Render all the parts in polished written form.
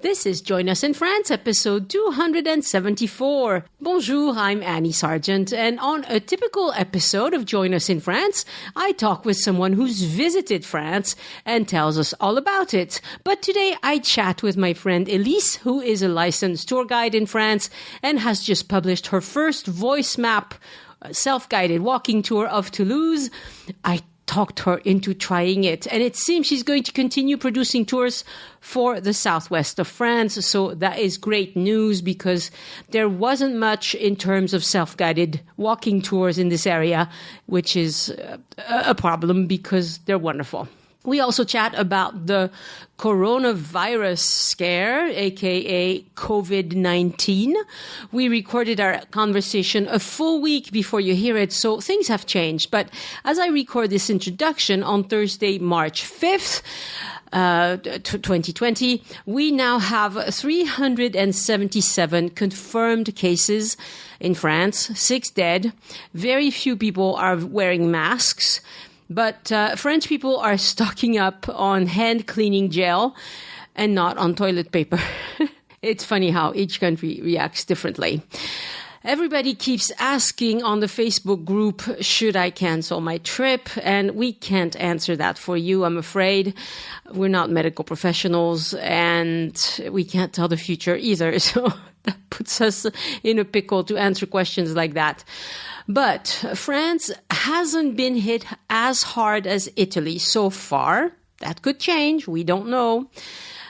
This is Join Us in France, episode 274. Bonjour, I'm Annie Sargent, and on a typical episode of Join Us in France, I talk with someone who's visited France and tells us all about it. But today I chat with my friend Elyse, who is a licensed tour guide in France and has just published her first voice map, self-guided walking tour of Toulouse. I talked her into trying it, and it seems she's going to continue producing tours for the southwest of France. So that is great news because there wasn't much in terms of self-guided walking tours in this area, which is a problem because they're wonderful. We also chat about the coronavirus scare, aka COVID-19. We recorded our conversation a full week before you hear it, so things have changed. But as I record this introduction on Thursday, March 5th, 2020, we now have 377 confirmed cases in France, 6 dead. Very few people are wearing masks. But French people are stocking up on hand cleaning gel and not on toilet paper. It's funny how each country reacts differently. Everybody keeps asking on the Facebook group, should I cancel my trip? And we can't answer that for you, I'm afraid. We're not medical professionals and we can't tell the future either. So that puts us in a pickle to answer questions like that. But France hasn't been hit as hard as Italy so far. That could change. We don't know.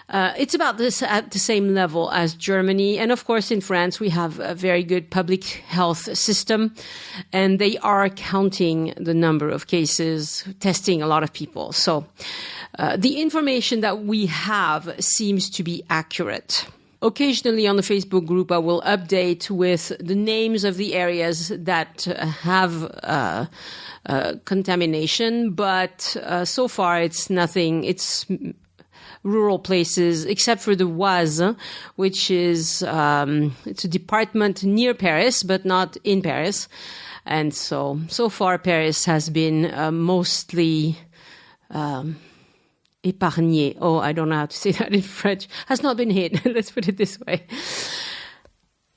It's about this at the same level as Germany. And of course, in France, we have a very good public health system. And they are counting the number of cases, testing a lot of people. So the information that we have seems to be accurate. Occasionally on the Facebook group, I will update with the names of the areas that have contamination, but so far it's nothing. It's rural places, except for the Oise, which is it's a department near Paris, but not in Paris. And so far Paris has been mostly épargné. Oh, I don't know how to say that in French. Has not been hit. Let's put it this way.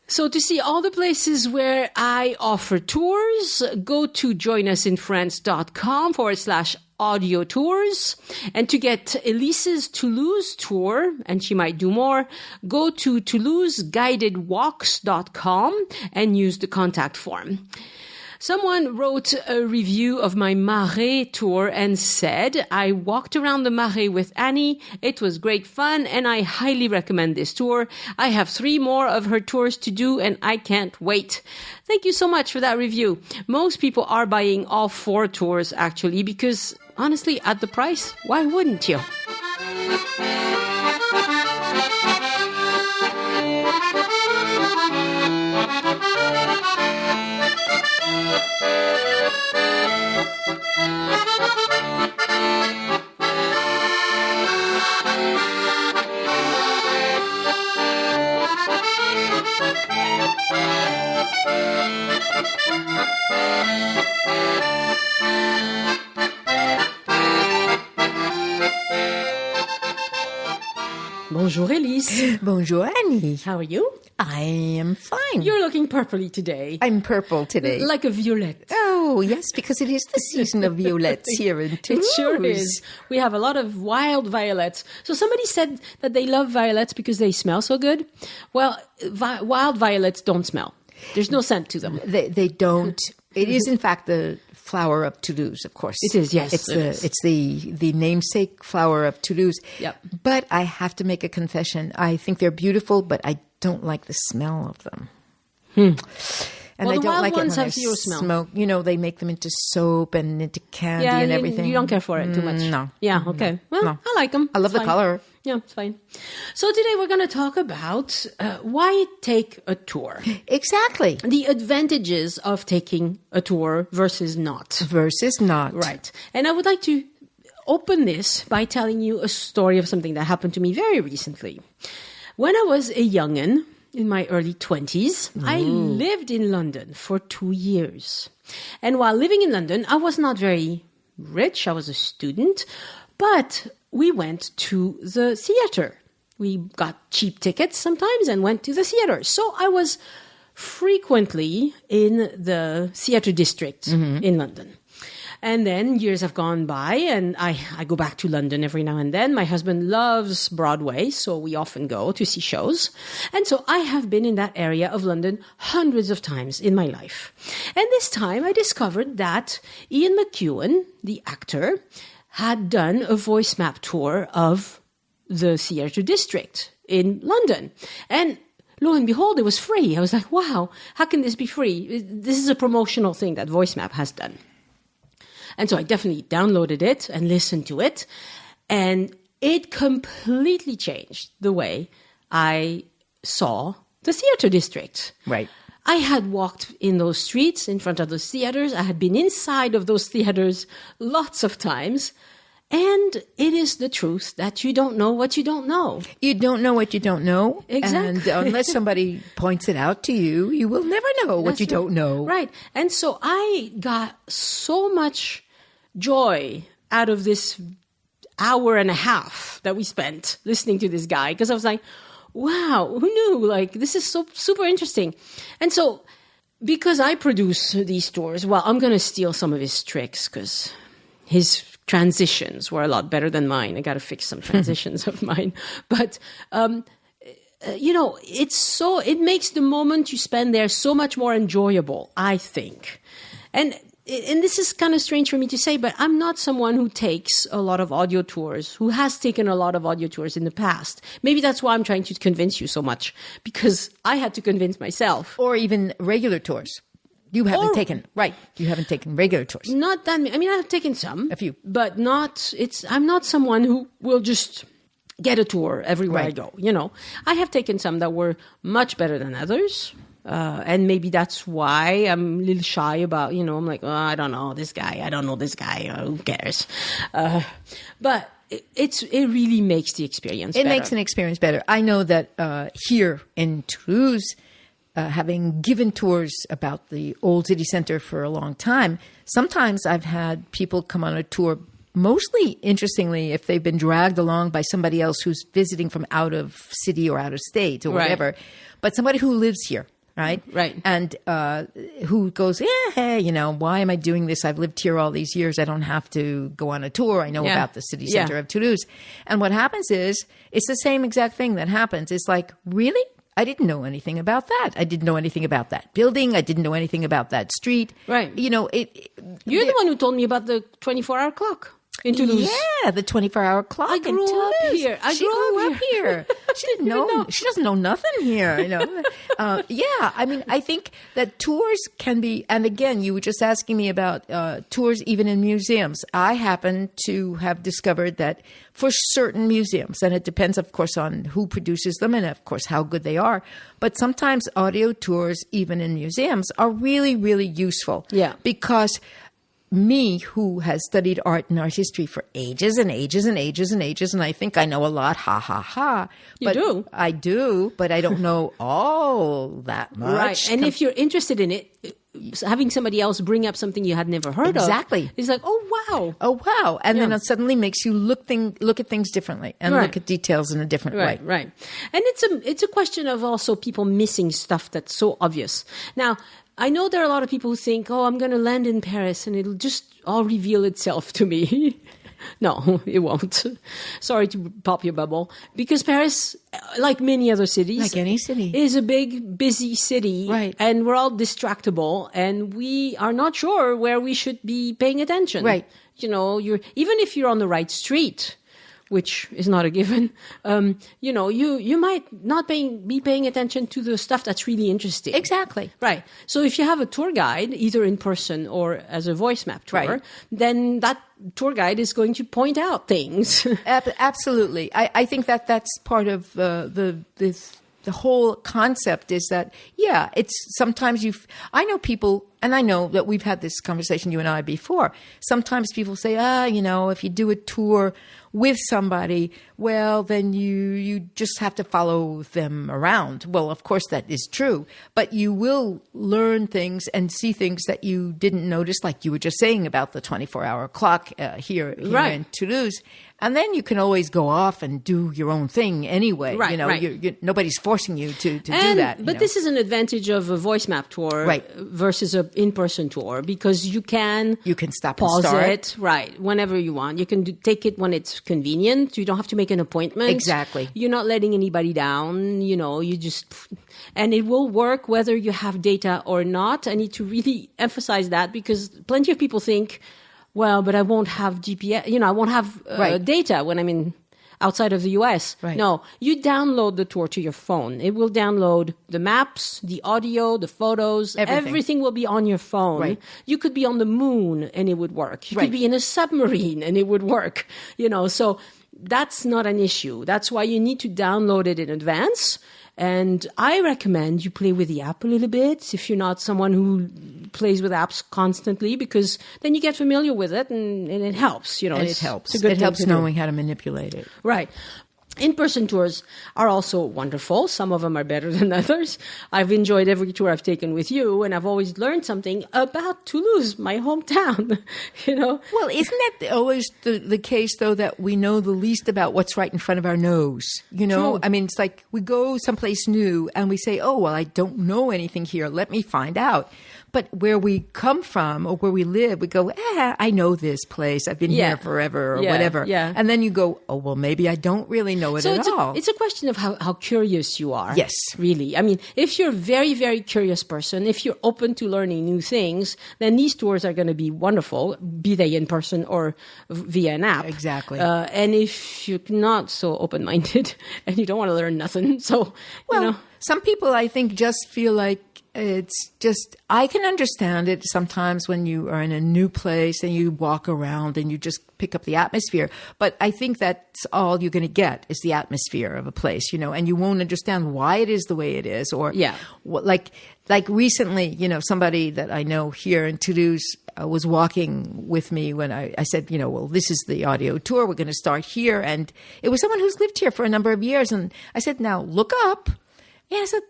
So to see all the places where I offer tours, go to joinusinfrance.com/audio tours. And to get Elyse's Toulouse tour, and she might do more, go to toulouseguidedwalks.com and use the contact form. Someone wrote a review of my Marais tour and said, I walked around the Marais with Annie. It was great fun and I highly recommend this tour. I have 3 more of her tours to do and I can't wait. Thank you so much for that review. Most people are buying all 4 tours actually because honestly, at the price, why wouldn't you? Bonjour, Elyse. Bonjour, Annie. How are you? I am fine. You're looking purpley today. I'm purple today. Like a violet. Oh, yes, because it is the season of violets here in Toulouse. It sure is. We have a lot of wild violets. So somebody said that they love violets because they smell so good. Well, wild violets don't smell. There's no scent to them. They don't. It is, in fact, the flower of Toulouse, of course. It is, yes. It's the namesake flower of Toulouse. Yep. But I have to make a confession. I think they're beautiful, but I don't like the smell of them. And I don't like it when they smoke. You know, they make them into soap and into candy and everything. You don't care for it too much. No. Yeah, okay. Well, no. I like them. I love the color. Yeah, it's fine. So today we're going to talk about why take a tour. Exactly. The advantages of taking a tour versus not. Versus not. Right. And I would like to open this by telling you a story of something that happened to me very recently. When I was a young'un, in my early 20s, I lived in London for 2 years. And while living in London, I was not very rich. I was a student. But we went to the theater We got cheap tickets sometimes and went to the theater. So I was frequently in the theater district in London. And then years have gone by, and I go back to London every now and then. My husband loves Broadway, so we often go to see shows. And so I have been in that area of London hundreds of times in my life. And this time I discovered that Ian McEwan, the actor, had done a voice map tour of the theater district in London. And lo and behold, it was free. I was like, wow, how can this be free? This is a promotional thing that VoiceMap has done. And so I definitely downloaded it and listened to it. And it completely changed the way I saw the theater district. Right. I had walked in those streets in front of those theaters. I had been inside of those theaters lots of times. And it is the truth that you don't know what you don't know. You don't know what you don't know. Exactly. And unless somebody points it out to you, you will never know what you don't know. Right. And so I got so much joy out of this hour and a half that we spent listening to this guy, because I was like, wow, who knew? Like, this is so super interesting. And so because I produce these tours, well, I'm going to steal some of his tricks because his transitions were a lot better than mine. I got to fix some transitions of mine. But, it makes the moment you spend there so much more enjoyable, I think. And this is kind of strange for me to say, but I'm not someone who takes a lot of audio tours, who has taken a lot of audio tours in the past. Maybe that's why I'm trying to convince you so much, because I had to convince myself. Or even regular tours. You haven't taken regular tours. Not that many. I mean, I've taken some. A few. But I'm not someone who will just get a tour everywhere I go. I have taken some that were much better than others. And maybe that's why I'm a little shy about, I'm like, oh, I don't know this guy. I don't know this guy. Who cares? But it really makes the experience better. It makes an experience better. I know that here in Toulouse, having given tours about the old city center for a long time, sometimes I've had people come on a tour, mostly, interestingly, if they've been dragged along by somebody else who's visiting from out of city or out of state or whatever, but somebody who lives here. Right. And who goes, hey, why am I doing this? I've lived here all these years. I don't have to go on a tour. I know about the city center of Toulouse. And what happens is, it's the same exact thing that happens. It's like, really? I didn't know anything about that. I didn't know anything about that building. I didn't know anything about that street. Right. You're the one who told me about the 24-hour clock in Toulouse. Yeah, the 24-hour clock in Toulouse. She grew up here. She didn't know. She doesn't know nothing here. I mean, I think that tours can be, and again, you were just asking me about tours even in museums. I happen to have discovered that for certain museums, and it depends, of course, on who produces them and, of course, how good they are, but sometimes audio tours, even in museums, are really, really useful. Yeah. Because me, who has studied art and art history for ages and ages and ages and ages, and I think I know a lot, ha, ha, ha. You do? I do, but I don't know all that much. Right, and if you're interested in it, having somebody else bring up something you had never heard of. Exactly. It's like, oh, wow. And then it suddenly makes you look at things differently and look at details in a different way. Right. And it's a question of also people missing stuff that's so obvious. Now, I know there are a lot of people who think, I'm going to land in Paris and it'll just all reveal itself to me. No, it won't. Sorry to pop your bubble. Because Paris, like many other cities, like any city, is a big, busy city. Right. And we're all distractible and we are not sure where we should be paying attention. Right. Even if you're on the right street, which is not a given, you might not be paying attention to the stuff that's really interesting. Exactly. Right. So if you have a tour guide, either in person or as a voice map tour, then that tour guide is going to point out things. Absolutely. I think that's part of the whole concept is that, it's sometimes I know people and I know that we've had this conversation, you and I, before. Sometimes people say, if you do a tour with somebody, well, then you just have to follow them around. Well, of course, that is true. But you will learn things and see things that you didn't notice, like you were just saying about the 24-hour clock here in Toulouse. And then you can always go off and do your own thing anyway. Right, nobody's forcing you to do that. But this is an advantage of a voice map tour versus an in-person tour, because you can stop pause and start it whenever you want. You can take it when it's convenient. You don't have to make an appointment. Exactly. You're not letting anybody down. You just, and it will work whether you have data or not. I need to really emphasize that, because plenty of people think, well, but I won't have GPS, I won't have data when I'm outside of the US. Right. No, you download the tour to your phone. It will download the maps, the audio, the photos. Everything will be on your phone. Right. You could be on the moon and it would work. You could be in a submarine and it would work. So that's not an issue. That's why you need to download it in advance. And I recommend you play with the app a little bit if you're not someone who plays with apps constantly, because then you get familiar with it and it helps. And it helps. It helps knowing how to manipulate it. Right. In-person tours are also wonderful. Some of them are better than others. I've enjoyed every tour I've taken with you, and I've always learned something about Toulouse, my hometown. Well, isn't that always the case, though, that we know the least about what's right in front of our nose? True. I mean, it's like we go someplace new and we say, oh, well, I don't know anything here. Let me find out. But where we come from or where we live, we go, I know this place. I've been here forever or whatever. Yeah. And then you go, oh, well, maybe I don't really know it at all. It's a question of how curious you are. Yes. Really. I mean, if you're a very, very curious person, if you're open to learning new things, then these tours are going to be wonderful, be they in person or via an app. Exactly. And if you're not so open-minded and you don't want to learn nothing, some people, I think, just feel like it's just, I can understand it sometimes when you are in a new place and you walk around and you just pick up the atmosphere. But I think that's all you're going to get is the atmosphere of a place, and you won't understand why it is the way it is. Or like recently, somebody that I know here in Toulouse was walking with me when I said, well, this is the audio tour. We're going to start here. And it was someone who's lived here for a number of years. And I said, now look up. Yeah, I said,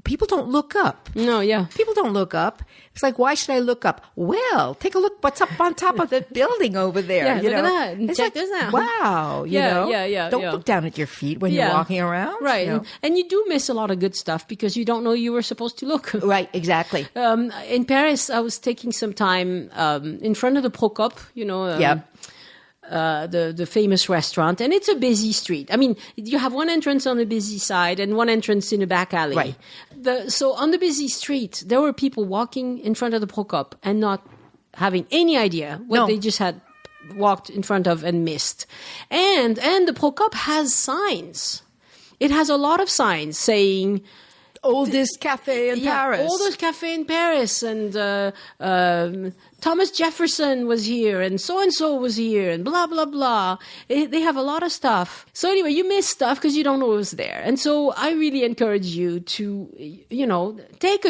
people don't look up. No, yeah. People don't look up. It's like, why should I look up? Well, take a look what's up on top of the building over there. Yeah, look at that. And check this out. Wow. Yeah. Don't look down at your feet when you're walking around. Right. And you do miss a lot of good stuff because you don't know you were supposed to look. Right, exactly. In Paris, I was taking some time in front of the Procop, the famous restaurant, and it's a busy street. I mean, you have one entrance on the busy side and one entrance in the back alley. Right. So on the busy street, there were people walking in front of the Procop and not having any idea what they just had walked in front of and missed. And the Procop has signs. It has a lot of signs saying, oldest cafe in Paris. Oldest cafe in Paris. And Thomas Jefferson was here and so was here and blah, blah, blah. They have a lot of stuff. So anyway, you miss stuff because you don't know it was there. And so I really encourage you to, take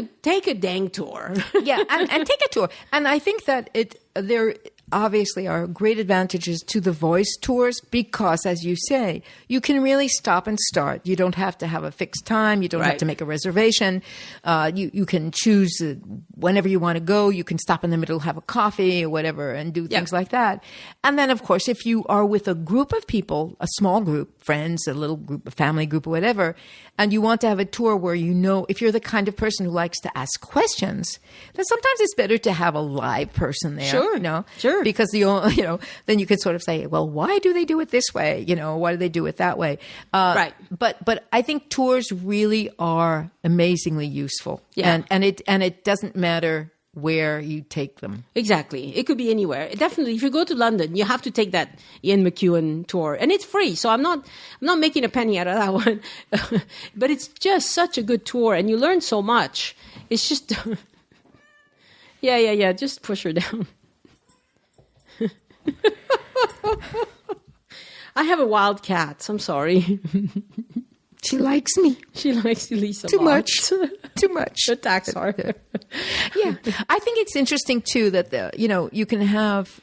a dang tour. and take a tour. And I think that there obviously are great advantages to the voice tours because, as you say, you can really stop and start. You don't have to have a fixed time. You don't have to make a reservation. You can choose whenever you want to go. You can stop in the middle, have a coffee or whatever, and do things like that. And then, of course, if you are with a group of people, a small group, friends, a little group, a family group or whatever, and you want to have a tour where if you're the kind of person who likes to ask questions, then sometimes it's better to have a live person there. Sure. Sure. Because then you can sort of say, well, why do they do it this way? Why do they do it that way? Right. But I think tours really are amazingly useful. Yeah. And it doesn't matter where you take them. Exactly. It could be anywhere. Definitely, if you go to London, you have to take that Ian McEwan tour. And it's free, so I'm not making a penny out of that one. But it's just such a good tour, and you learn so much. It's just... Yeah. Just push her down. I have a wild cat. I'm sorry. She likes me. She likes Elyse too much. too much. The tax are. Yeah. I think it's interesting, too, that, you can have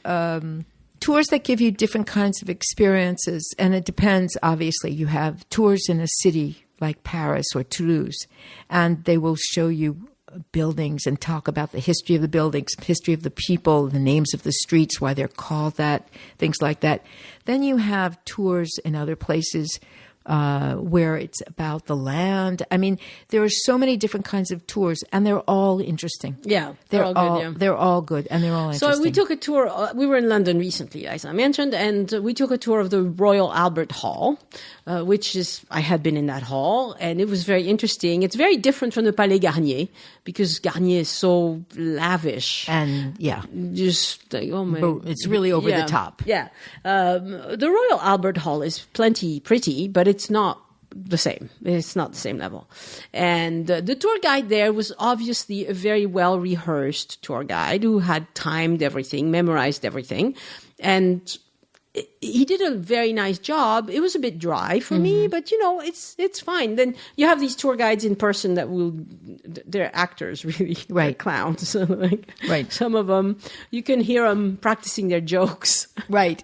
tours that give you different kinds of experiences. And it depends, obviously. You have tours in a city like Paris or Toulouse, and they will show you buildings and talk about the history of the buildings, history of the people, the names of the streets, why they're called that, things like that. Then you have tours in other places where it's about the land. I mean, there are so many different kinds of tours, and they're all interesting. Yeah, they're all good. Yeah. They're all good, and they're all interesting. So we took a tour. We were in London recently, as I mentioned, and we took a tour of the Royal Albert Hall, which is, I had been in that hall, and it was very interesting. It's very different from the Palais Garnier, because Garnier is so lavish. And, yeah. Just like, oh my. It's really over the top. Yeah. The Royal Albert Hall is plenty pretty, but it's not the same. It's not the same level. And the tour guide there was obviously a very well-rehearsed tour guide who had timed everything, memorized everything. And he did a very nice job. It was a bit dry for me, but it's fine. Then you have these tour guides in person that they're actors, really. Right. They're clowns. Right. Some of them, you can hear them practicing their jokes. Right.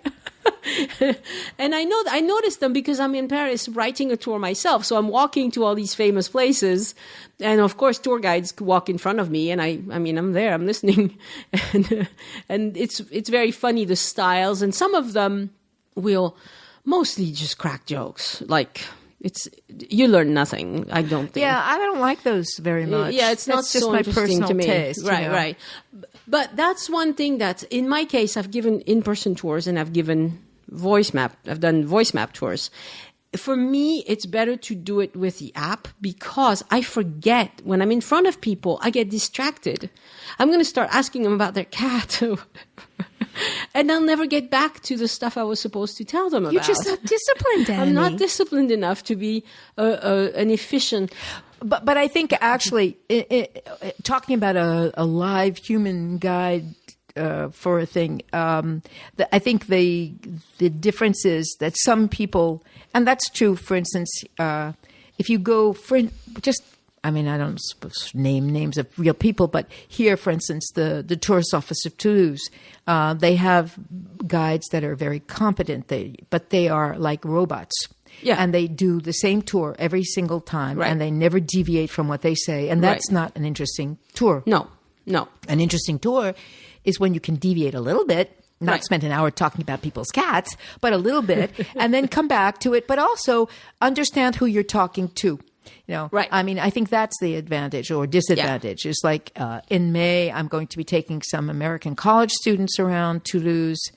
And I noticed them because I'm in Paris writing a tour myself. So I'm walking to all these famous places. And of course, tour guides walk in front of me. And I'm there, I'm listening. And it's very funny, the styles. And some of them will mostly just crack jokes. Like, you learn nothing, I don't think. Yeah, I don't like those very much. Yeah, it's not just so my interesting personal to me. taste. Right, right. But that's one thing that, in my case, I've given in-person tours and I've given I've done voice map tours. For me, it's better to do it with the app because I forget. When I'm in front of people, I get distracted. I'm going to start asking them about their cat. And I'll never get back to the stuff I was supposed to tell them about. You're just not disciplined, Annie. I'm not disciplined enough to be an efficient... But I think actually, talking about a live human guide for a thing, I think the difference is that some people, and that's true, for instance, if you go I don't suppose name names of real people, but here, for instance, the tourist office of Toulouse, they have guides that are very competent, but they are like robots. Yeah. And they do the same tour every single time, right. And they never deviate from what they say. And that's right. not an interesting tour. No. An interesting tour is when you can deviate a little bit, not right. spend an hour talking about people's cats, but a little bit, and then come back to it, but also understand who you're talking to. Right. I think that's the advantage or disadvantage. Yeah. It's like in May, I'm going to be taking some American college students around Toulouse.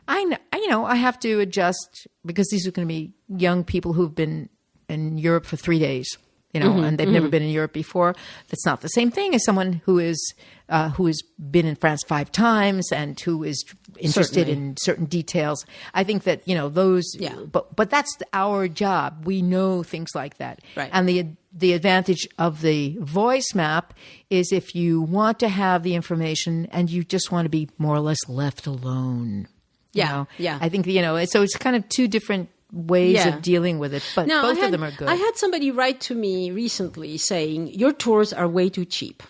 I have to adjust because these are going to be young people who've been in Europe for 3 days, and they've never been in Europe before. That's not the same thing as someone who has been in France 5 times and who is interested in certain details. I think that, those, but that's our job. We know things like that. Right. And the advantage of the voice map is if you want to have the information and you just want to be more or less left alone. Yeah. I think, so it's kind of two different ways of dealing with it, but both of them are good. I had somebody write to me recently saying, your tours are way too cheap.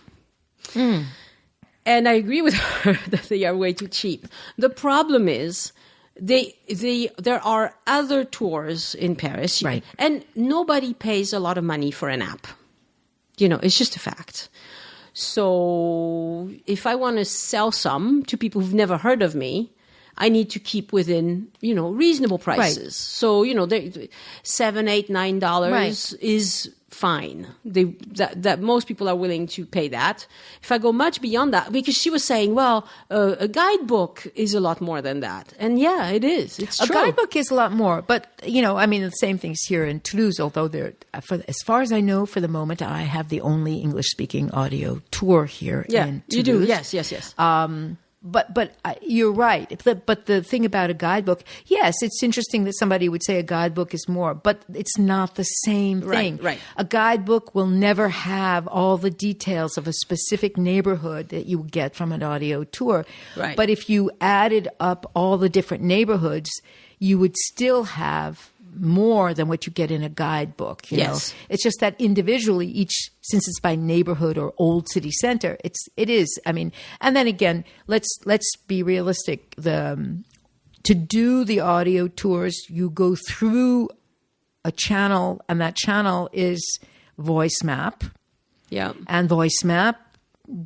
And I agree with her that they are way too cheap. The problem is there are other tours in Paris, right. And nobody pays a lot of money for an app. It's just a fact. So if I want to sell some to people who've never heard of me, I need to keep within, reasonable prices. Right. So, $7, $8, $9 right. is fine. That most people are willing to pay that. If I go much beyond that, because she was saying, well, a guidebook is a lot more than that. And yeah, it is. It's true. A guidebook is a lot more. But, the same thing's here in Toulouse, although as far as I know, for the moment, I have the only English-speaking audio tour here in Toulouse. You do. Yes. But you're right. But the thing about a guidebook, yes, it's interesting that somebody would say a guidebook is more, but it's not the same thing. Right. A guidebook will never have all the details of a specific neighborhood that you get from an audio tour. Right. But if you added up all the different neighborhoods, you would still have more than what you get in a guidebook. You know, it's just that individually, since it's by neighborhood or old city center, it is. I mean, and then again, let's be realistic. To do the audio tours, you go through a channel, and that channel is VoiceMap. Yeah, and VoiceMap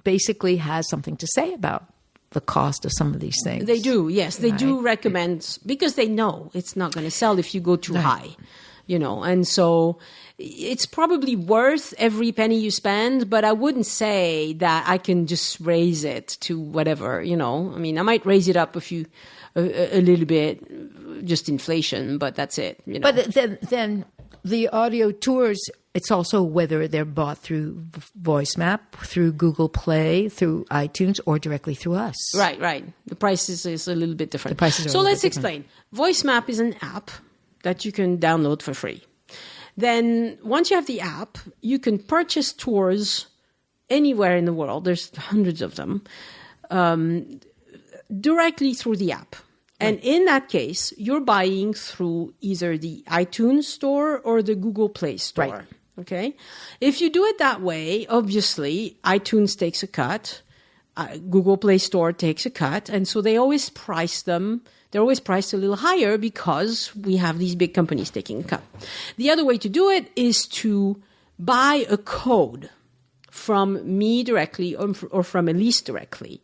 basically has something to say about the cost of some of these things. They do, yes. They do recommend, because they know it's not going to sell if you go too high, you know. And so it's probably worth every penny you spend, but I wouldn't say that I can just raise it to whatever, you know. I mean, I might raise it up a little bit, just inflation, but that's it, you know. But then the audio tours, it's also whether they're bought through VoiceMap, through Google Play, through iTunes, or directly through us. Right. The price is a little bit different. So let's explain. VoiceMap is an app that you can download for free. Then once you have the app, you can purchase tours anywhere in the world. There's hundreds of them, directly through the app. And in that case, you're buying through either the iTunes store or the Google Play store. Right. Okay? If you do it that way, obviously, iTunes takes a cut, Google Play Store takes a cut, and so they always price them. They're always priced a little higher because we have these big companies taking a cut. The other way to do it is to buy a code from me directly or from Elyse directly.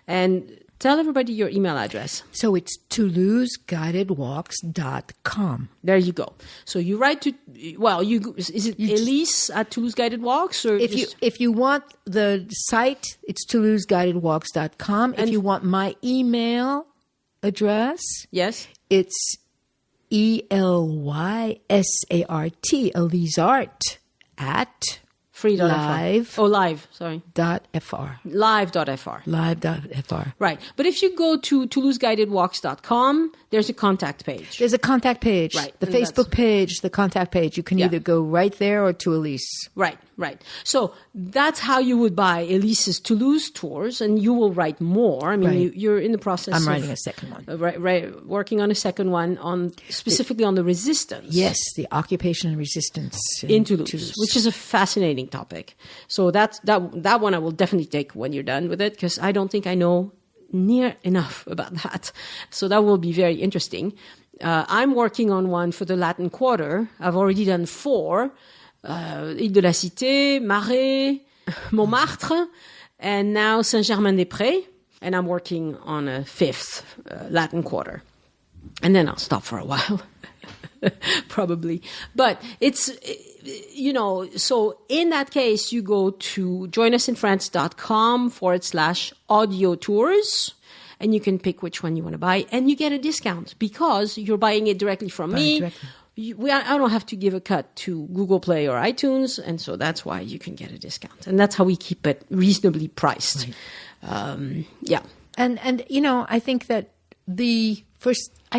And tell everybody your email address. So it's ToulouseGuidedWalks.com. There you go. So you write to, is it Elyse at Toulouse Guided Walks? Or if you want the site, it's ToulouseGuidedWalks.com. If you want my email address, yes, it's ELYSART at free.fr. Live. Sorry. .fr. Live.fr. Live.fr. Right. But if you go to ToulouseGuidedWalks.com, there's a contact page. There's a contact page. Right. The Facebook page, the contact page. You can either go right there or to Elyse. Right. So that's how you would buy Elyse's Toulouse tours, and you will write more. I mean, you're in the process. I'm writing a second one. Working on a second one specifically on the resistance. Yes, the occupation and resistance in Toulouse, which is a fascinating topic. So that one I will definitely take when you're done with it, because I don't think I know near enough about that. So that will be very interesting. I'm working on one for the Latin Quarter. I've already done 4. Ile de la Cité, Marais, Montmartre, and now Saint-Germain-des-Prés. And I'm working on a 5th Latin Quarter. And then I'll stop for a while, probably. But it's, so in that case, you go to joinusinfrance.com/audio tours, and you can pick which one you want to buy, and you get a discount because you're buying it directly from me. Directly. I don't have to give a cut to Google Play or iTunes, and so that's why you can get a discount. And that's how we keep it reasonably priced. Right. And I think that I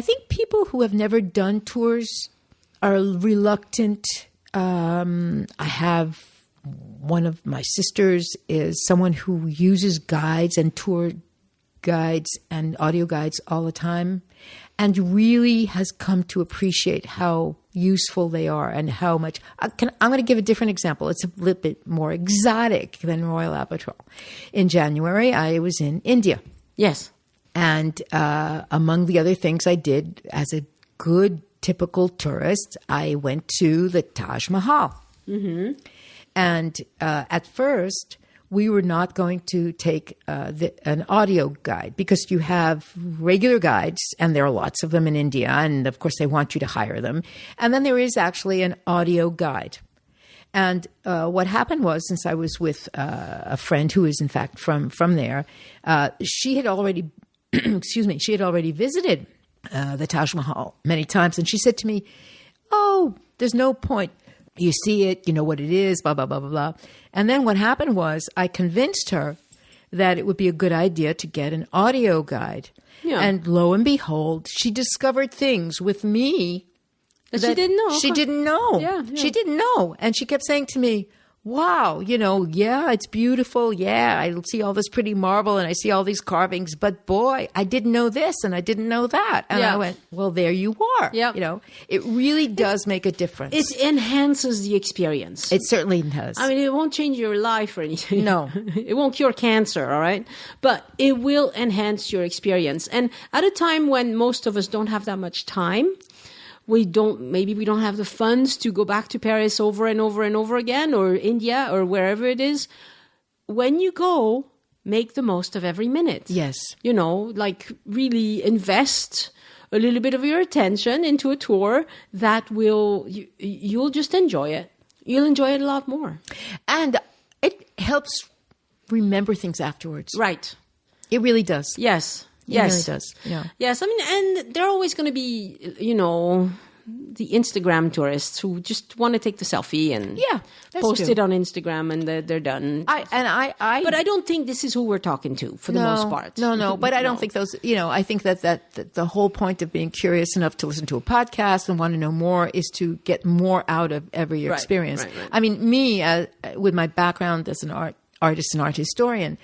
think people who have never done tours are reluctant. I have one of my sisters is someone who uses guides and tour guides and audio guides all the time, and really has come to appreciate how useful they are and how much. I'm going to give a different example. It's a little bit more exotic than Royal Albatross. In January, I was in India. Yes. And among the other things I did as a good typical tourist, I went to the Taj Mahal. Mm-hmm. And at first, we were not going to take an audio guide because you have regular guides, and there are lots of them in India, and of course they want you to hire them. And then there is actually an audio guide. And what happened was, since I was with a friend who is in fact from there, she had already, she had already visited the Taj Mahal many times, and she said to me, "Oh, there's no point. You see it, you know what it is, blah, blah, blah, blah, blah." And then what happened was I convinced her that it would be a good idea to get an audio guide. Yeah. And lo and behold, she discovered things with me that she didn't know. She didn't know. Yeah. She didn't know. And she kept saying to me, wow, yeah, it's beautiful. Yeah, I see all this pretty marble and I see all these carvings, but boy, I didn't know this and I didn't know that. And I went, well, there you are. Yeah. It really does make a difference. It enhances the experience. It certainly does. I mean, it won't change your life or anything. No. It won't cure cancer, all right? But it will enhance your experience. And at a time when most of us don't have that much time, maybe we don't have the funds to go back to Paris over and over and over again, or India, or wherever it is. When you go, make the most of every minute. Yes. Really invest a little bit of your attention into a tour that you'll just enjoy it. You'll enjoy it a lot more. And it helps remember things afterwards. Right. It really does. Yes. It really does. Yeah. Yes. I mean, and there are always going to be, the Instagram tourists who just want to take the selfie and post it on Instagram and they're done. But I don't think this is who we're talking to for the most part. No. But I don't think those, I think that the whole point of being curious enough to listen to a podcast and want to know more is to get more out of every experience. Right. I mean, me, with my background as an artist and art historian,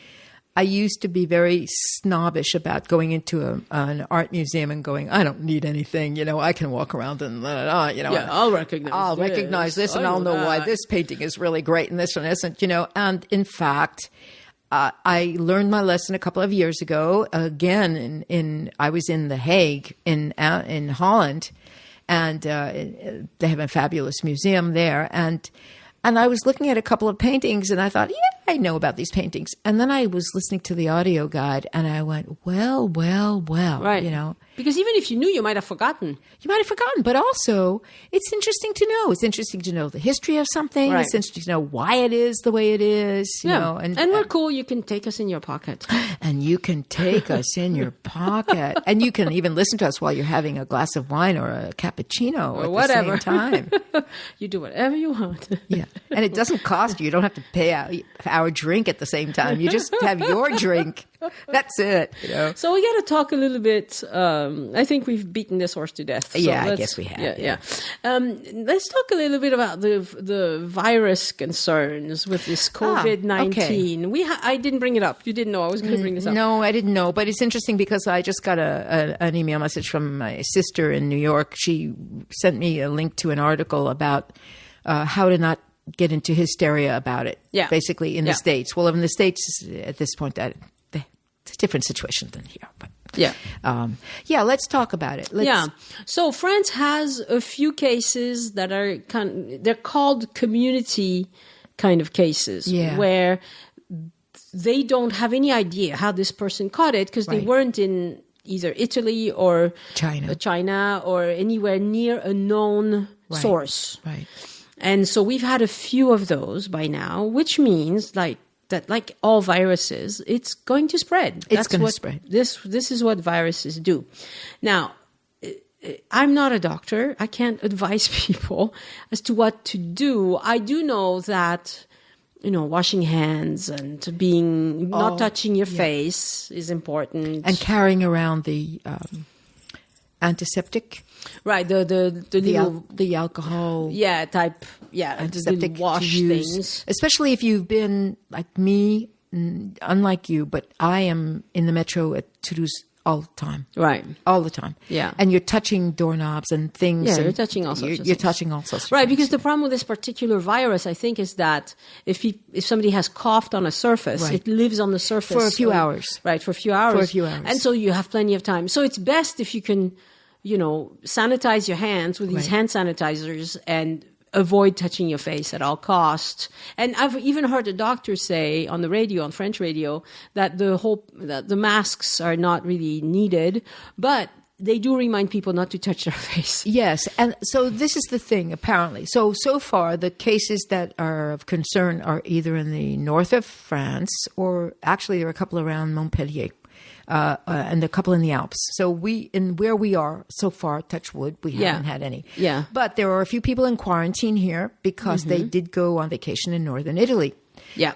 I used to be very snobbish about going into an art museum and going, I don't need anything, I can walk around and I'll recognize this and I'll know why this painting is really great and this one isn't, And in fact, I learned my lesson a couple of years ago. Again, I was in The Hague in Holland, and they have a fabulous museum there, and I was looking at a couple of paintings and I thought, I know about these paintings. And then I was listening to the audio guide and I went, well, right. Because even if you knew, you might have forgotten. But also it's interesting to know. It's interesting to know the history of something. Right. It's interesting to know why it is the way it is. You know, and we're cool. You can take us in your pocket. And you can take us in your pocket. And you can even listen to us while you're having a glass of wine or a cappuccino or whatever. The same time. You do whatever you want. Yeah. And it doesn't cost you. You don't have to pay our drink at the same time. You just have your drink. That's it. So we got to talk a little bit. I think we've beaten this horse to death. So I guess we have. Yeah. Let's talk a little bit about the virus concerns with this COVID-19. Okay. I didn't bring it up. You didn't know I was going to bring this up. No, I didn't know. But it's interesting because I just got an email message from my sister in New York. She sent me a link to an article about how to not get into hysteria about it. Yeah. Basically in the States. Well, in the States at this point, it's a different situation than here. But let's talk about it. So France has a few cases that are they're called community kind of cases where they don't have any idea how this person caught it because they weren't in either Italy or China or anywhere near a known source. Right. And so we've had a few of those by now, which means like all viruses, it's going to spread. It's going to spread. This is what viruses do. Now, I'm not a doctor. I can't advise people as to what to do. I do know that, washing hands and not touching your face is important. And carrying around the antiseptic. Right, the alcohol, antiseptic wash things. Especially if you've been like me, unlike you, but I am in the metro at Toulouse all the time. Right, all the time. Yeah, and you're touching doorknobs and things. Yeah, and you're touching all sorts. You're touching all sorts. Right, because the problem with this particular virus, I think, is that if somebody has coughed on a surface, it lives on the surface for a few hours. Right, for a few hours, and so you have plenty of time. So it's best if you can, sanitize your hands with these hand sanitizers and avoid touching your face at all costs. And I've even heard a doctor say on the radio, on French radio, that the masks are not really needed, but they do remind people not to touch their face. Yes. And so this is the thing, apparently. So far, the cases that are of concern are either in the north of France or actually there are a couple around Montpellier. And a couple in the Alps. So where we are so far, touch wood, we haven't had any. Yeah. But there are a few people in quarantine here because they did go on vacation in northern Italy. Yeah.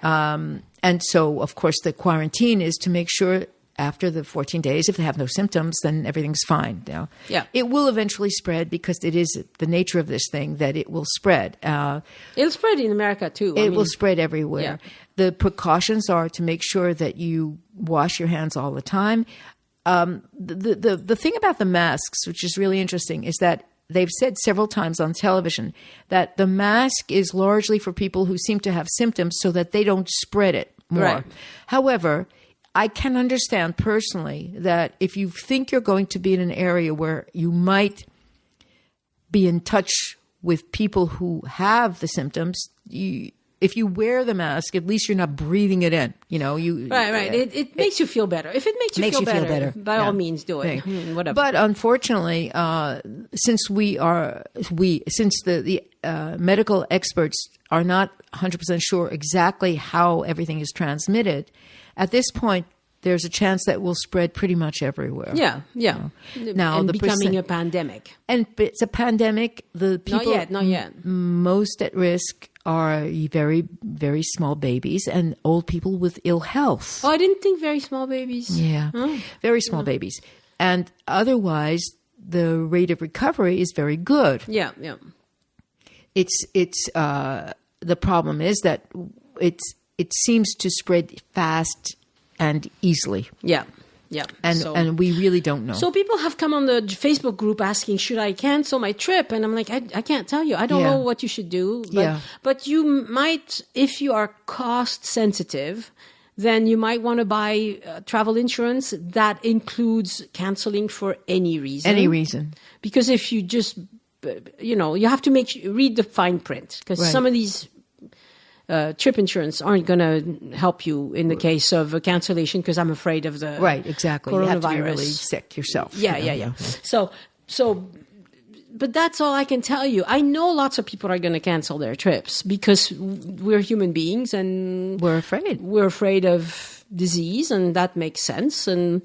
And so, of course, the quarantine is to make sure after the 14 days, if they have no symptoms, then everything's fine. Yeah. It will eventually spread because it is the nature of this thing that it will spread. It'll spread in America too. It will spread everywhere. Yeah. The precautions are to make sure that you wash your hands all the time. The thing about the masks, which is really interesting, is that they've said several times on television that the mask is largely for people who seem to have symptoms so that they don't spread it more. Right. However, I can understand personally that if you think you're going to be in an area where you might be in touch with people who have the symptoms, if you wear the mask, at least you're not breathing it in. Right. It makes you feel better. If it makes you feel better, by all means, do it. Whatever. But unfortunately, since the medical experts are not 100% sure exactly how everything is transmitted, at this point, there's a chance that will spread pretty much everywhere. Yeah. Now, and becoming a pandemic. And it's a pandemic. The people not yet. Most at risk are very, very small babies and old people with ill health. Oh, I didn't think very small babies. Yeah, very small babies. And otherwise, the rate of recovery is very good. Yeah. It's the problem is that it seems to spread fast and easily. Yeah. And we really don't know. So people have come on the Facebook group asking, should I cancel my trip? And I'm like, I can't tell you. I don't know what you should do. But you might, if you are cost sensitive, then you might want to buy travel insurance that includes canceling for any reason. Any reason. Because if you just, you have to read the fine print. Because some of these trip insurance aren't going to help you in the case of a cancellation because I'm afraid of the exactly. coronavirus. You have to be really sick yourself. Yeah. So, but that's all I can tell you. I know lots of people are going to cancel their trips because we're human beings and we're afraid. We're afraid of disease, and that makes sense. And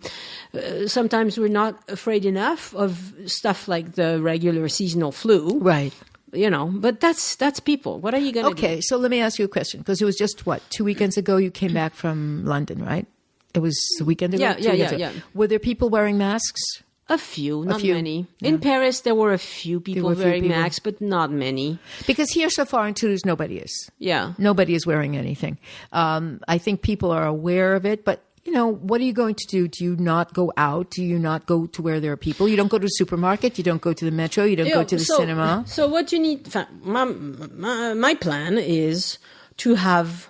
sometimes we're not afraid enough of stuff like the regular seasonal flu. Right. But that's people. What are you going to do? Okay, so let me ask you a question. Because it was just, 2 weekends ago you came back from London, right? It was the weekend ago? Yeah. Were there people wearing masks? A few, not many. Yeah. In Paris, there were a few people wearing masks, but not many. Because here so far in Toulouse, nobody is. Yeah. Nobody is wearing anything. I think people are aware of it, but what are you going to do? Do you not go out? Do you not go to where there are people? You don't go to the supermarket. You don't go to the metro. You don't go to the cinema. So what you need, my plan is to have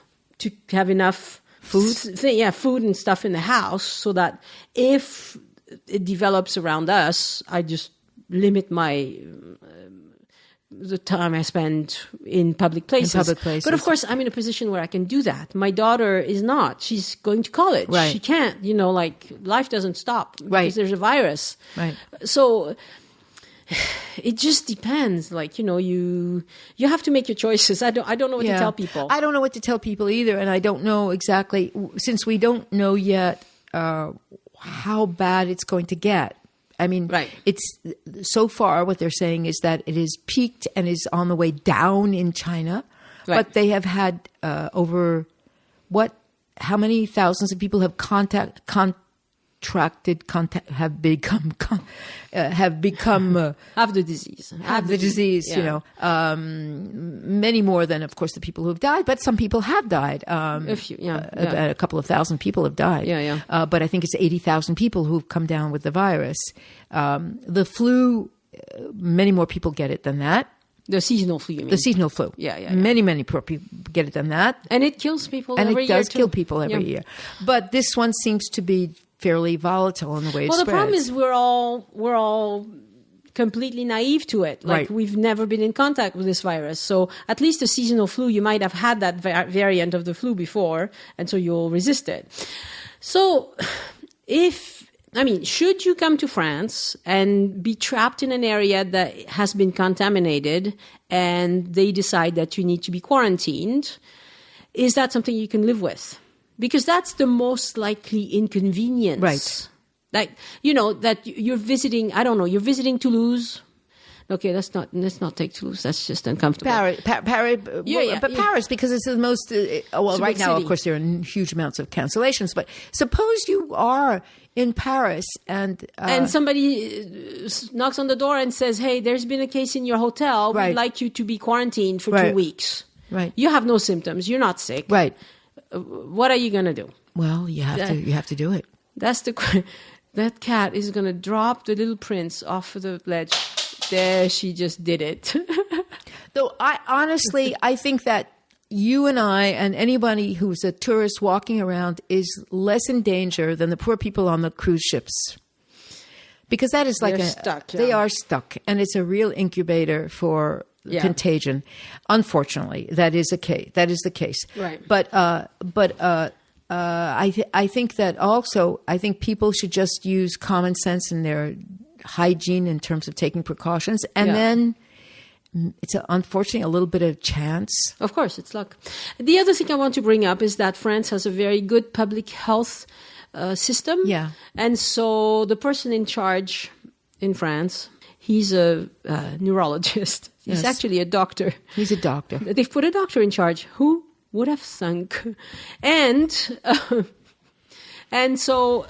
enough food. Food and stuff in the house so that if it develops around us, I just limit the time I spend in public places. But of course, I'm in a position where I can do that. My daughter is not. She's going to college. Right. She can't. Life doesn't stop because there's a virus. Right. So it just depends. You have to make your choices. I don't know what to tell people. I don't know what to tell people either, and I don't know exactly, since we don't know yet how bad it's going to get. I mean, it's so far what they're saying is that it is peaked and is on the way down in China, but they have had how many thousands of people have have become have the disease. Many more than, of course, the people who have died, but some people have died. A couple of thousand people have died. But I think it's 80,000 people who've come down with the virus. The flu, many more people get it than that. The seasonal flu, you mean? The seasonal flu. Yeah. Many people get it than that. And it kills people every year. And it does kill people every year. But this one seems to be fairly volatile in the way it spreads. Well, the problem is we're all completely naive to it. We've never been in contact with this virus. So at least the seasonal flu, you might have had that variant of the flu before, and so you'll resist it. So should you come to France and be trapped in an area that has been contaminated and they decide that you need to be quarantined, is that something you can live with? Because that's the most likely inconvenience. Right. That you're visiting, you're visiting Toulouse. Okay, let's not take Toulouse. That's just uncomfortable. Paris, because it's the most. Right now, of course, there are huge amounts of cancellations. But suppose you are in Paris and somebody knocks on the door and says, "Hey, there's been a case in your hotel. We'd like you to be quarantined for 2 weeks." Right. You have no symptoms. You're not sick. Right. What are you going to do? Well, you have to do it. That's that cat is going to drop the little prince off of the ledge. There, she just did it. Though I think that you and I and anybody who's a tourist walking around is less in danger than the poor people on the cruise ships. Because that is like they are stuck, and it's a real incubator for contagion. Unfortunately, that is the case. Right. But I think that also I think people should just use common sense in their hygiene in terms of taking precautions, and then it's unfortunately a little bit of chance. Of course, it's luck. The other thing I want to bring up is that France has a very good public health system. Yeah. And so the person in charge in France, he's a neurologist. He's actually a doctor. He's a doctor. They've put a doctor in charge. Who would have thunk? And so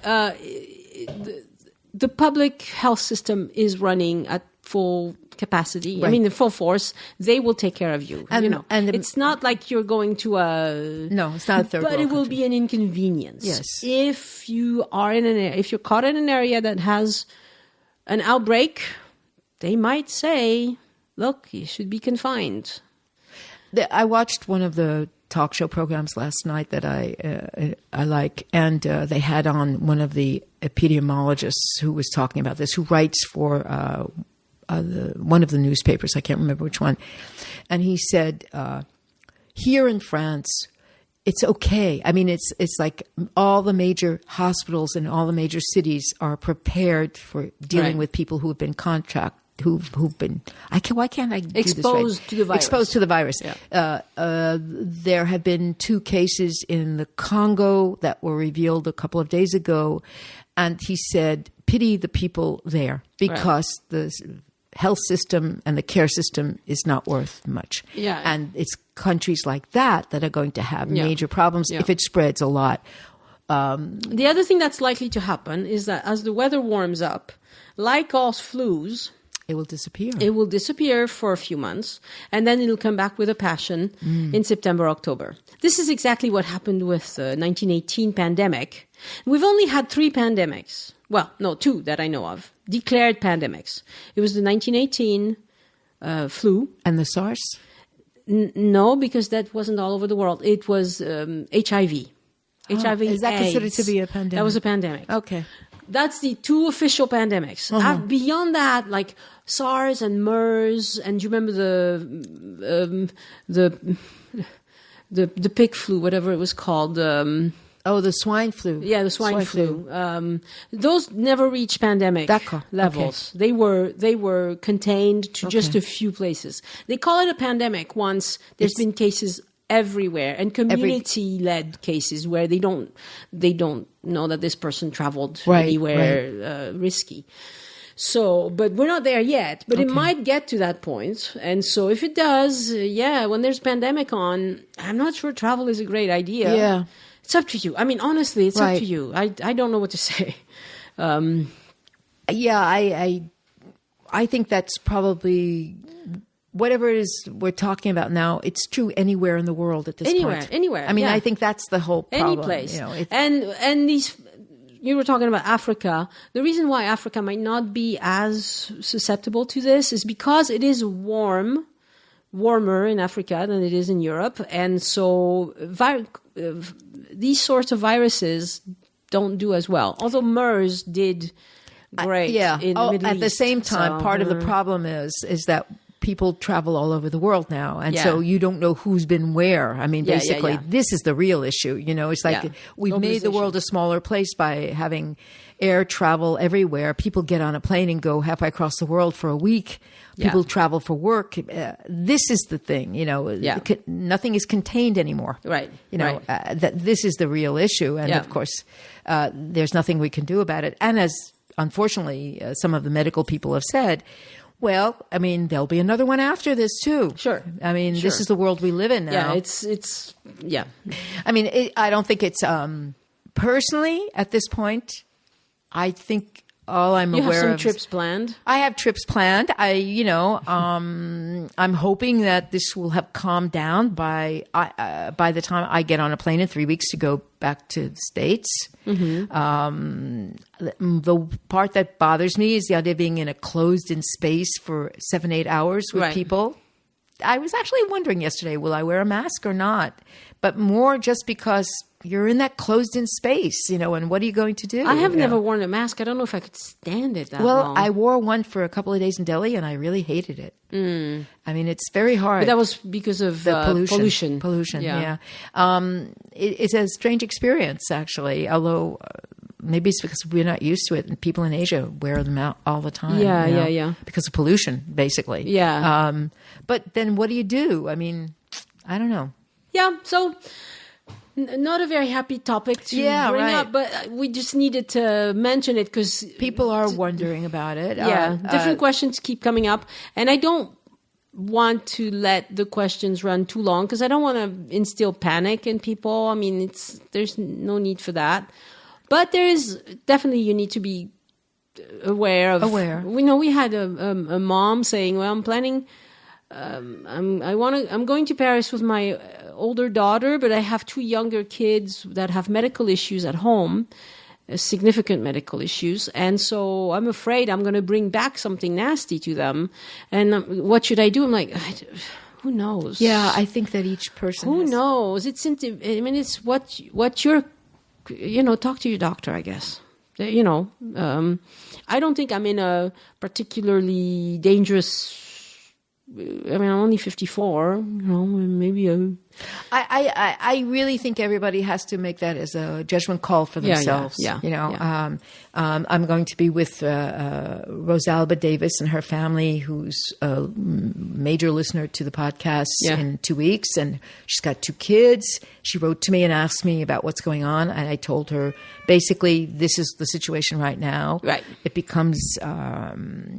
the public health system is running at full capacity. Right. I mean, the full force. They will take care of you. And it's not like you're going to no, it's not a third world country. But it will be an inconvenience. Yes. If you are if you're caught in an area that has an outbreak, they might say, "Look, you should be confined." I watched one of the talk show programs last night that I like, and they had on one of the epidemiologists who was talking about this, who writes for one of the newspapers. I can't remember which one. And he said, here in France, it's okay. I mean, it's like all the major hospitals in all the major cities are prepared for dealing with people who have been who've been, why can't I do exposed this right? to the virus. Exposed to the virus. Yeah. There have been 2 cases in the Congo that were revealed a couple of days ago. And he said, pity the people there because the health system and the care system is not worth much. Yeah. And it's countries like that are going to have major problems if it spreads a lot. The other thing that's likely to happen is that as the weather warms up, like all flus, it will disappear. It will disappear for a few months, and then it'll come back with a passion in September, October. This is exactly what happened with the 1918 pandemic. We've only had 3 pandemics. Well, no, 2 that I know of. Declared pandemics. It was the 1918 flu. And the SARS? No, because that wasn't all over the world. It was HIV. HIV is that AIDS. Considered to be a pandemic? That was a pandemic. Okay. That's the 2 official pandemics. Beyond that, like SARS and MERS, and do you remember the pig flu, whatever it was called? The swine flu. Yeah, the swine flu. Those never reached pandemic levels. Okay. They were contained to just a few places. They call it a pandemic once there's been cases everywhere, and community-led cases where they don't know that this person traveled anywhere risky. So, but we're not there yet. But it might get to that point, and so if it does, when there's pandemic on, I'm not sure travel is a great idea. Yeah, it's up to you. I mean, honestly, it's up to you. I don't know what to say. I think that's probably. Whatever it is we're talking about now, it's true anywhere in the world at this point. Anywhere. I mean, I think that's the whole problem. Any place. And these, you were talking about Africa. The reason why Africa might not be as susceptible to this is because it is warmer in Africa than it is in Europe. And so these sorts of viruses don't do as well. Although MERS did great in the Middle East. At the same time, part of the problem is that people travel all over the world now. And so you don't know who's been where. I mean, basically, this is the real issue. You know, it's like we've made the world a smaller place by having air travel everywhere. People get on a plane and go halfway across the world for a week. People travel for work. This is the thing, you know, nothing is contained anymore. Right. You know, that this is the real issue. And of course, there's nothing we can do about it. And as unfortunately, some of the medical people have said, Well, I mean, there'll be another one after this too. Sure. I mean, this is the world we live in now. Yeah, I mean, I don't think it's, personally at this point, I think all I'm aware of. You have some trips planned? I have trips planned. I'm hoping that this will have calmed down by the time I get on a plane in 3 weeks to go back to the States. Mm-hmm. The part that bothers me is the idea of being in a closed-in space for 7-8 hours with people. I was actually wondering yesterday, will I wear a mask or not? But more just because you're in that closed-in space, and what are you going to do? I have never worn a mask. I don't know if I could stand it that long. Well, I wore one for a couple of days in Delhi, and I really hated it. Mm. I mean, it's very hard. But that was because of the pollution. Pollution, yeah. It's a strange experience, actually, although maybe it's because we're not used to it, and people in Asia wear them out all the time. Yeah. Because of pollution, basically. Yeah. But then what do you do? I mean, I don't know. Yeah, so not a very happy topic to bring up, but we just needed to mention it because people are wondering about it. Yeah, different questions keep coming up, and I don't want to let the questions run too long because I don't want to instill panic in people. I mean, there's no need for that, but there is definitely you need to be aware. We had a mom saying, "Well, I'm planning." I'm going to Paris with my older daughter, but I have 2 younger kids that have medical issues at home, significant medical issues. And so I'm afraid I'm going to bring back something nasty to them. And what should I do? I'm like, who knows? Yeah, I think that each person Who knows? It's what you're, talk to your doctor, I guess. I don't think I'm in a particularly dangerous. I mean, I'm only 54. Maybe I really think everybody has to make that as a judgment call for themselves. I'm going to be with Rosalba Davis and her family, who's a major listener to the podcast, in 2 weeks, and she's got 2 kids. She wrote to me and asked me about what's going on, and I told her basically this is the situation right now. Right. It becomes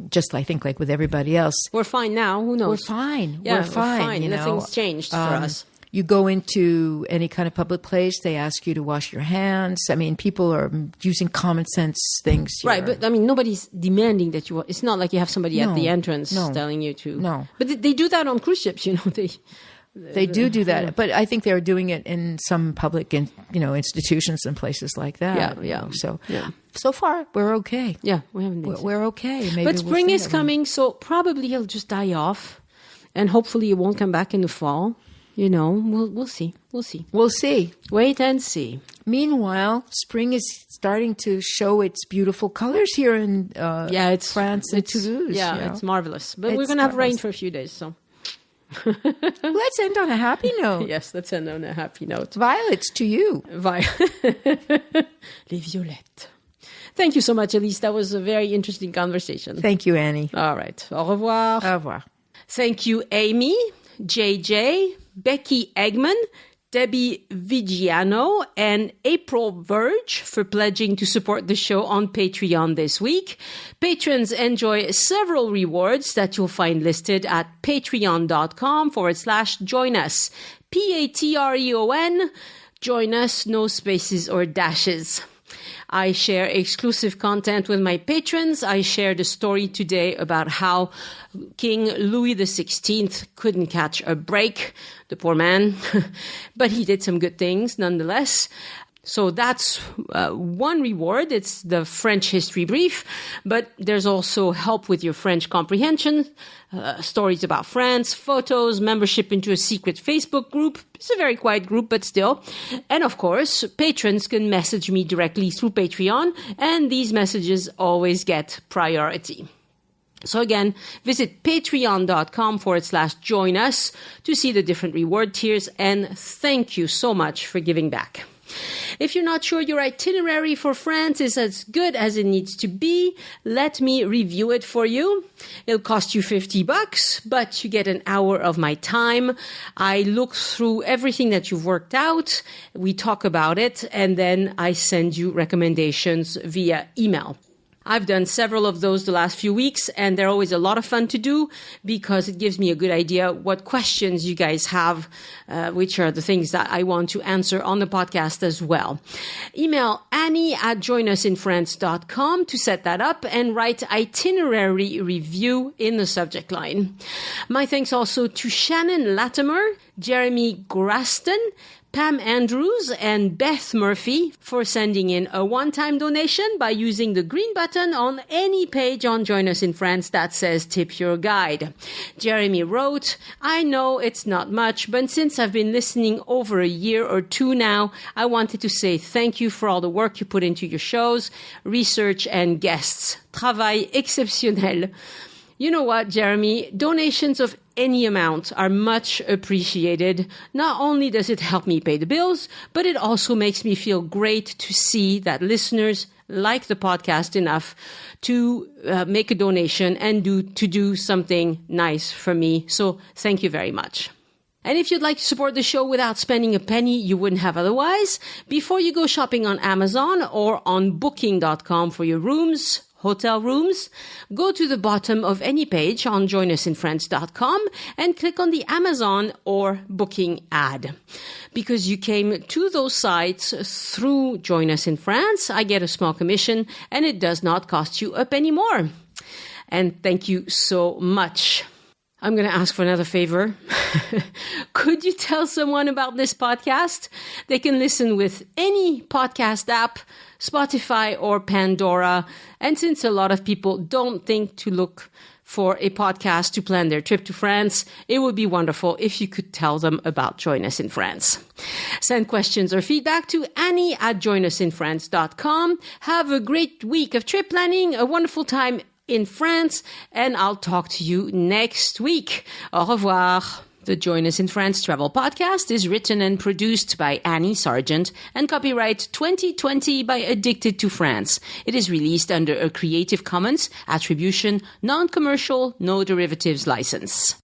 just I think like with everybody else. We're fine now. Who knows? We're fine. Yeah, we're fine. Nothing's changed for us. You go into any kind of public place, they ask you to wash your hands. I mean, people are using common sense things here. Right, but I mean, nobody's demanding that you. It's not like you have somebody at the entrance telling you to. No, but they do that on cruise ships. They do that, but I think they're doing it in some public, institutions and places like that. Yeah. So far we're okay. Yeah, we haven't. We're okay. Maybe but spring is coming, so probably he'll just die off, and hopefully it won't come back in the fall. We'll see. We'll see. Wait and see. Meanwhile, spring is starting to show its beautiful colors here in France and Toulouse. Yeah, it's marvelous. But we're going to have rain for a few days, so. Let's end on a happy note. Yes, let's end on a happy note. Violets to you. Les violettes. Thank you so much, Elyse. That was a very interesting conversation. Thank you, Annie. All right. Au revoir. Au revoir. Thank you, Amy, JJ, Becky Eggman, Debbie Vigiano, and April Verge for pledging to support the show on Patreon this week. Patrons enjoy several rewards that you'll find listed at patreon.com/join us. Patreon. Join us, no spaces or dashes. I share exclusive content with my patrons. I shared a story today about how King Louis XVI couldn't catch a break, the poor man, but he did some good things nonetheless. So that's one reward. It's the French history brief, but there's also help with your French comprehension, stories about France, photos, membership into a secret Facebook group. It's a very quiet group, but still. And of course, patrons can message me directly through Patreon, and these messages always get priority. So again, visit patreon.com/join us to see the different reward tiers, and thank you so much for giving back. If you're not sure your itinerary for France is as good as it needs to be, let me review it for you. It'll cost you $50, but you get an hour of my time. I look through everything that you've worked out. We talk about it, and then I send you recommendations via email. I've done several of those the last few weeks, and they're always a lot of fun to do because it gives me a good idea what questions you guys have, which are the things that I want to answer on the podcast as well. Email Annie@joinusinfrance.com to set that up and write itinerary review in the subject line. My thanks also to Shannon Latimer, Jeremy Graston, Pam Andrews, and Beth Murphy for sending in a one-time donation by using the green button on any page on Join Us in France that says Tip Your Guide. Jeremy wrote, I know it's not much, but since I've been listening over a year or two now, I wanted to say thank you for all the work you put into your shows, research, and guests. Travail exceptionnel. You know what, Jeremy? Donations of any amount are much appreciated. Not only does it help me pay the bills, but it also makes me feel great to see that listeners like the podcast enough to make a donation and to do something nice for me. So thank you very much. And if you'd like to support the show without spending a penny you wouldn't have otherwise, before you go shopping on Amazon or on booking.com for your rooms, hotel rooms, go to the bottom of any page on joinusinfrance.com and click on the Amazon or Booking ad. Because you came to those sites through Join Us in France, I get a small commission and it does not cost you a penny more. And thank you so much. I'm going to ask for another favor. Could you tell someone about this podcast? They can listen with any podcast app, Spotify or Pandora. And since a lot of people don't think to look for a podcast to plan their trip to France, it would be wonderful if you could tell them about Join Us in France. Send questions or feedback to Annie@joinusinfrance.com. Have a great week of trip planning, a wonderful time in France, and I'll talk to you next week. Au revoir. The Join Us in France Travel Podcast is written and produced by Annie Sargent and copyright 2020 by Addicted to France. It is released under a Creative Commons Attribution, Non-Commercial, No Derivatives license.